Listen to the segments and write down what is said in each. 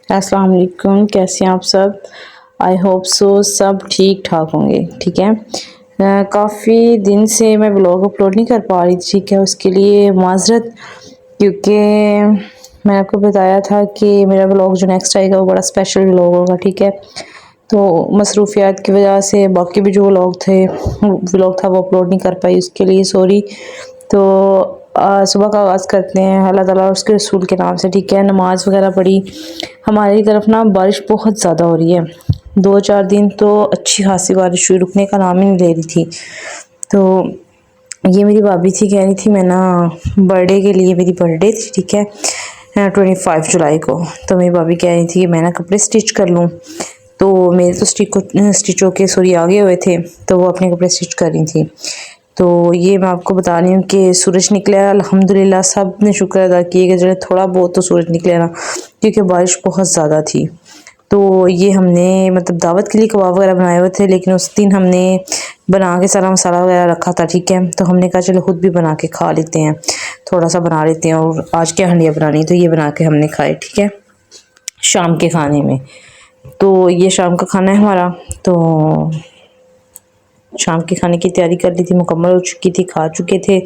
अस्सलाम वालेकुम, कैसे हैं आप सब। आई होप सो सब ठीक ठाक होंगे। ठीक है, काफ़ी दिन से मैं ब्लॉग अपलोड नहीं कर पा रही थी। ठीक है, उसके लिए माजरत, क्योंकि मैंने आपको बताया था कि मेरा ब्लॉग जो नेक्स्ट आएगा वो बड़ा स्पेशल ब्लॉग होगा। ठीक है, तो मसरूफियात की वजह से बाकी भी जो व्लॉग था वो अपलोड नहीं कर पाई, उसके लिए सॉरी। तो सुबह का आगाज़ करते हैं अल्लाह ताला और उसके रसूल के नाम से। ठीक है, नमाज वगैरह पढ़ी। हमारी तरफ ना बारिश बहुत ज़्यादा हो रही है, 2-4 दिन तो अच्छी खासी बारिश हुई, रुकने का नाम ही नहीं ले रही थी। तो ये मेरी भाभी थी, कह रही थी मैं ना बर्थडे के लिए, मेरी बर्थडे थी ठीक है 25 जुलाई को। तो मेरी भाभी कह रही थी कि मैं ना कपड़े स्टिच कर लूँ। तो मेरे तो स्टिच होके सॉरी आगे हुए थे, तो वो अपने कपड़े स्टिच कर रही थी। तो ये मैं आपको बता रही हूँ कि सूरज निकला अल्हम्दुलिल्लाह, सब ने शुक्र अदा किए कि जो थोड़ा बहुत तो सूरज निकले ना, क्योंकि बारिश बहुत ज़्यादा थी। तो ये हमने मतलब दावत के लिए कबाब वगैरह बनाए हुए थे, लेकिन उस दिन हमने बना के सारा मसाला वगैरह रखा था। ठीक है, तो हमने कहा चलो खुद भी बना के खा लेते हैं, थोड़ा सा बना लेते हैं। और आज क्या हंडिया बनानी, तो ये बना के हमने खाए। ठीक है, शाम के खाने में। तो ये शाम का खाना है हमारा। तो शाम के खाने की तैयारी कर ली थी, मुकम्मल हो चुकी थी, खा चुके थे।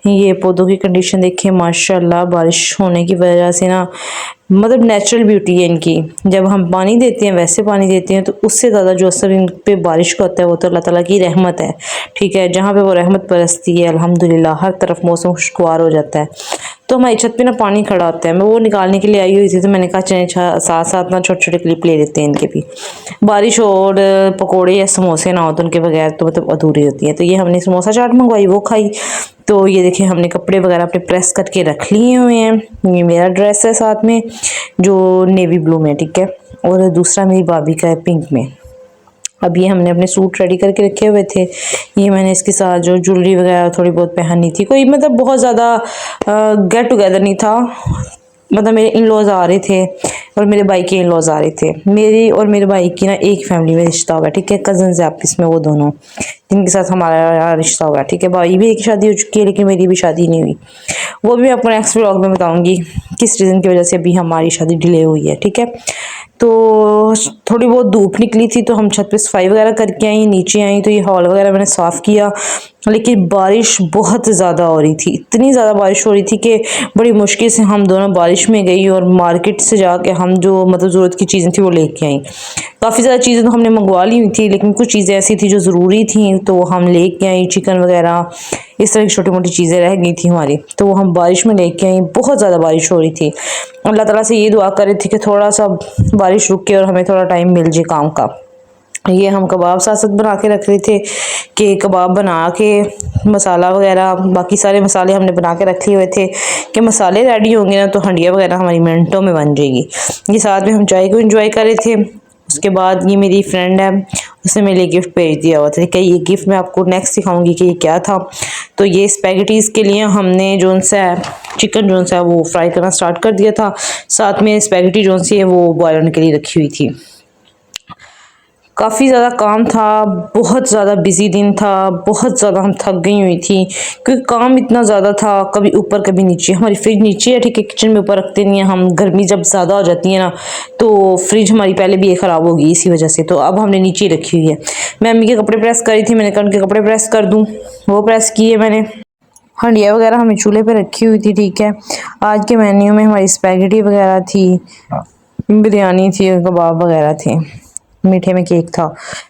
ये पौधों की कंडीशन देखें माशाल्लाह, बारिश होने की वजह से ना मतलब नेचुरल ब्यूटी है इनकी। जब हम पानी देते हैं, वैसे पानी देते हैं, तो उससे ज़्यादा जो असर इन पे बारिश का होता है वो तो अल्लाह ताला की रहमत है। ठीक है, जहाँ पे वो रहमत बरसती है अल्हम्दुलिल्लाह हर तरफ मौसम खुशगवार हो जाता है। तो हमारी छत पे ना पानी खड़ा होता है, मैं वो निकालने के लिए आई हुई थी, तो मैंने कहा चलें साथ साथ ना छोटे छोटे क्लिप ले लेते हैं इनके भी। बारिश और पकोड़े या समोसे ना हो तो उनके बगैर तो मतलब अधूरी होती है। तो ये हमने समोसा चाट मंगवाई, वो खाई। तो ये देखिए हमने कपड़े वगैरह अपने प्रेस करके रख लिए हुए हैं। ये मेरा ड्रेस है साथ में जो नेवी ब्लू में, ठीक है, और दूसरा मेरी भाभी का है पिंक में। अब ये हमने अपने सूट रेडी करके रखे हुए थे। ये मैंने इसके साथ जो ज्वेलरी वगैरह थोड़ी बहुत पहननी थी, कोई मतलब बहुत ज़्यादा गेट टुगेदर नहीं था। मतलब मेरे इन लॉज आ रहे थे और मेरे भाई के इन लॉज आ रहे थे। मेरी और मेरे भाई की ना एक फैमिली में रिश्ता होगा। ठीक है, कज़न्स है आपस में वो दोनों, जिनके साथ हमारा रिश्ता होगा। ठीक है, भाई भी एक शादी हो चुकी है, लेकिन मेरी भी शादी नहीं हुई। वो भी मैं आपको नेक्स्ट व्लॉग में बताऊंगी किस रीज़न की वजह से अभी हमारी शादी डिले हुई है। ठीक है, तो थोड़ी बहुत धूप निकली थी तो हम छत पे सफाई वगैरह करके आई, नीचे आई तो ये हॉल वगैरह मैंने साफ़ किया। लेकिन बारिश बहुत ज़्यादा हो रही थी, इतनी ज़्यादा बारिश हो रही थी कि बड़ी मुश्किल से हम दोनों बारिश में गई और मार्केट से जाके हम जो मतलब ज़रूरत की चीज़ें थी वो लेके आई। काफ़ी ज़्यादा चीज़ें तो हमने मंगवा ली हुई थी, लेकिन कुछ चीज़ें ऐसी थी जो ज़रूरी थी तो हम लेके आई। चिकन वगैरह इस तरह की छोटी मोटी चीज़ें रह गई थी हमारी, तो वो हम बारिश में लेके आई। बहुत ज़्यादा बारिश हो रही थी। अल्लाह ताला से ये दुआ कर रही थी कि थोड़ा सा बारिश रुक के और हमें थोड़ा टाइम मिल जाए काम का। ये हम कबाब साथ साथ बना के रख रहे थे कि कबाब बना के मसाला वगैरह बाकी सारे मसाले हमने बना के रखे हुए थे कि मसाले रेडी होंगे ना तो हंडिया वगैरह हमारी मिनटों में बन जाएगी। ये साथ में हम चाय को एंजॉय कर रहे थे। उसके बाद ये मेरी फ्रेंड है, उसने मेरे लिए गिफ्ट भेज दिया हुआ था। ये गिफ्ट मैं आपको नेक्स्ट सिखाऊंगी कि ये क्या था। तो ये स्पैगेटीज़ के लिए हमने जोन सा है चिकन जोन सा है वो फ्राई करना स्टार्ट कर दिया था। साथ में स्पैगेटी जोन सी है वो बॉयल होने के लिए रखी हुई थी। काफ़ी ज़्यादा काम था, बहुत ज़्यादा बिजी दिन था, बहुत ज़्यादा हम थक गई हुई थी क्योंकि काम इतना ज़्यादा था, कभी ऊपर कभी नीचे। हमारी फ्रिज नीचे है, ठीक है, किचन में ऊपर रखते नहीं हैं हम। गर्मी जब ज़्यादा हो जाती है ना तो फ्रिज हमारी पहले भी ये ख़राब होगी इसी वजह से, तो अब हमने नीचे रखी हुई है। मैं अम्मी के कपड़े प्रेस करी थी, मैंने कहा उनके कपड़े प्रेस कर दूँ, वो प्रेस किए मैंने। हंडिया वगैरह हमें चूल्हे पे रखी हुई थी। ठीक है, आज के मेन्यू में हमारी स्पैगेटी वगैरह थी, बिरयानी थी, कबाब वगैरह थे, मीठे में केक था।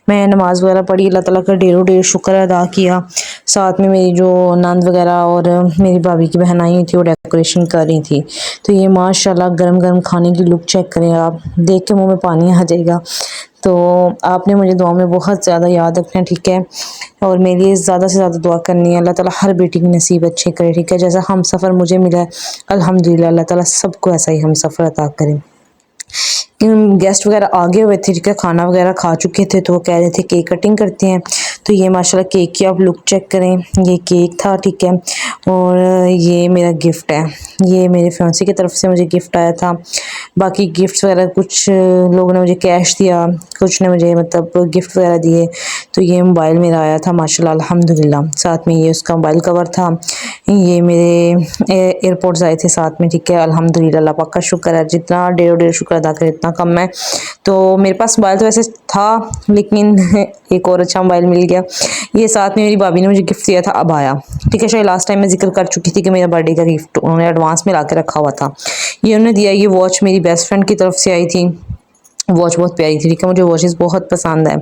मैं नमाज़ वगैरह पढ़ी, अल्लाह ताला का ढेरों ढेर शुक्र अदा किया। साथ में मेरी जो नंद वगैरह और मेरी भाभी की बहन आई हुई थी वो डेकोरेशन कर रही थी। तो ये माशाल्लाह गरम गरम खाने की लुक चेक करें आप, देख के मुंह में पानी आ जाएगा। तो आपने मुझे दुआ में बहुत ज़्यादा याद रखना है, ठीक है, और मेरे लिए ज़्यादा से ज़्यादा दुआ करनी है। अल्लाह ताला हर बेटी की नसीब अच्छे करे। ठीक है, जैसा हम सफ़र मुझे मिला है अल्हम्दुलिल्लाह, अल्लाह ताला सबको ऐसा ही हम सफ़र अता करें। गेस्ट वगैरह आगे हुए थे, ठीक है, खाना वगैरह खा चुके थे, तो वो कह रहे थे केक कटिंग करते हैं। तो ये माशाल्लाह केक की आप लुक चेक करें, ये केक था, ठीक है। और ये मेरा गिफ्ट है, ये मेरे फियांसे की तरफ से मुझे गिफ्ट आया था। बाकी गिफ्ट्स वगैरह कुछ लोगों ने मुझे कैश दिया, कुछ ने मुझे मतलब गिफ्ट वगैरह दिए। तो ये मोबाइल मेरा आया था माशाल्लाह अल्हम्दुलिल्लाह, साथ में ये उसका मोबाइल कवर था। ये मेरे एयरपोर्ट्स आए थे साथ में, ठीक है। अल्हम्दुलिल्लाह, अल्लाह पाक का शुक्र है, जितना डेढ़ शुक्र अदा करे इतना कम है। तो मेरे पास मोबाइल तो वैसे था, लेकिन एक और अच्छा मोबाइल मिल गया। ये साथ में मेरी भाभी ने मुझे गिफ्ट दिया था अबाया, ठीक है। शायद लास्ट टाइम मैं जिक्र कर चुकी थी कि मेरा बर्थडे का गिफ्ट उन्होंने एडवांस में ला के रखा हुआ था, ये उन्होंने दिया। ये वॉच मेरी बेस्ट फ्रेंड की तरफ से आई थी, वॉच बहुत प्यारी थी, ठीक है। मुझे वॉचेस बहुत पसंद है,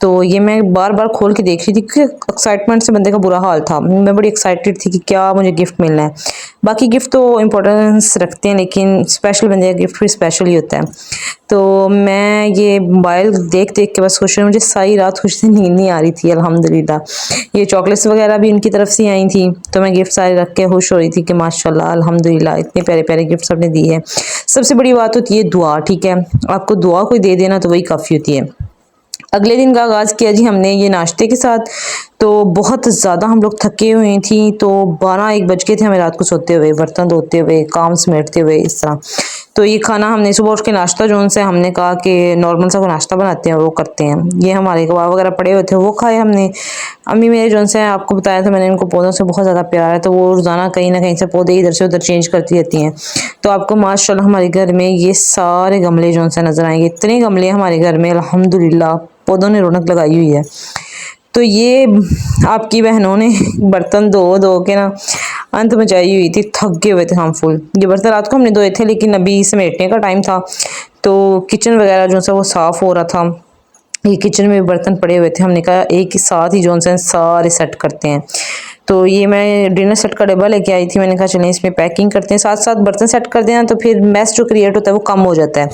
तो ये मैं बार बार खोल के देख रही थी कि एक्साइटमेंट से बंदे का बुरा हाल था। मैं बड़ी एक्साइटेड थी कि क्या मुझे गिफ्ट मिलना है। बाकी गिफ्ट तो इम्पोर्टेंस रखते हैं, लेकिन स्पेशल बंदे का गिफ्ट भी स्पेशल ही होता है। तो मैं ये मोबाइल देख देख के बस खुश रही, मुझे सारी रात खुश से नींद नहीं आ रही थी अल्हम्दुलिल्लाह। ये चॉकलेट्स वगैरह भी इनकी तरफ से आई थी, तो मैं गिफ्ट सारे रख के खुश हो रही थी कि माशाल्लाह अल्हम्दुलिल्लाह इतने प्यारे प्यारे गिफ्ट सबने दिए हैं। सबसे बड़ी बात होती है दुआ, ठीक है। आपको दुआ कोई दे देना तो वही काफ़ी होती है। अगले दिन का आगाज़ किया जी हमने ये नाश्ते के साथ। तो बहुत ज़्यादा हम लोग थके हुए थी, तो 12-1 बज गए थे हमें रात को सोते हुए, बर्तन धोते हुए, काम समेटते हुए, इस तरह। तो ये खाना हमने सुबह उठ के नाश्ता जो उनसे हमने कहा कि नॉर्मल सा कोई नाश्ता बनाते हैं वो करते हैं। ये हमारे कबाब वगैरह पड़े हुए थे, वो खाए हमने। अम्मी मेरे जो उनसे आपको बताया था मैंने, इनको पौधों से बहुत ज़्यादा प्यार है, तो वो रोज़ाना कहीं ना कहीं से पौधे इधर से उधर चेंज करती रहती हैं। तो आपको माशाल्लाह हमारे घर में ये सारे गमले जो उनसे नज़र आएंगे, इतने गमले हमारे घर में अल्हम्दुलिल्लाह, पौधों ने रौनक लगाई हुई है। तो ये आपकी बहनों ने बर्तन धो धो के ना अंत मचाई हुई थी, थक गए हुए थे हम फुल। ये बर्तन रात को हमने धोए थे, लेकिन अभी समेटने का टाइम था, तो किचन वगैरह जो सा वो साफ़ हो रहा था। ये किचन में बर्तन पड़े हुए थे, हमने कहा एक ही साथ ही जो सारे सेट करते हैं। तो ये मैं डिनर सेट का डब्बा लेके आई थी, मैंने कहा चलें इसमें पैकिंग करते हैं, साथ साथ बर्तन सेट कर देना, तो फिर मैस जो क्रिएट होता है वो कम हो जाता है।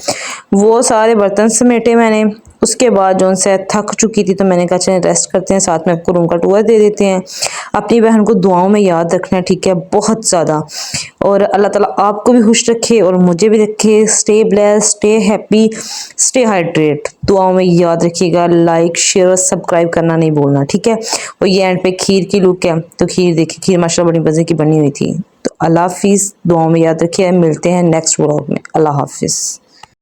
वो सारे बर्तन समेटे मैंने। उसके बाद जो उनसे थक चुकी थी, तो मैंने कहा चलें रेस्ट करते हैं, साथ में आपको रूम का टूर दे देते हैं। अपनी बहन को दुआओं में याद रखना, ठीक है, बहुत ज़्यादा। और अल्लाह ताला आपको भी खुश रखे और मुझे भी रखे। Stay blessed, stay happy, stay hydrate. दुआओं में याद रखिएगा। लाइक शेयर और सब्सक्राइब करना नहीं भूलना, ठीक है। और ये एंड पे खीर की लुक है, तो खीर देखिए, खीर माशाल्लाह बड़ी मज़े की बनी हुई थी। तो अल्लाह हाफिज़, दुआओं में याद रखिए, मिलते हैं नेक्स्ट व्लॉग में। अल्लाह हाफिज़।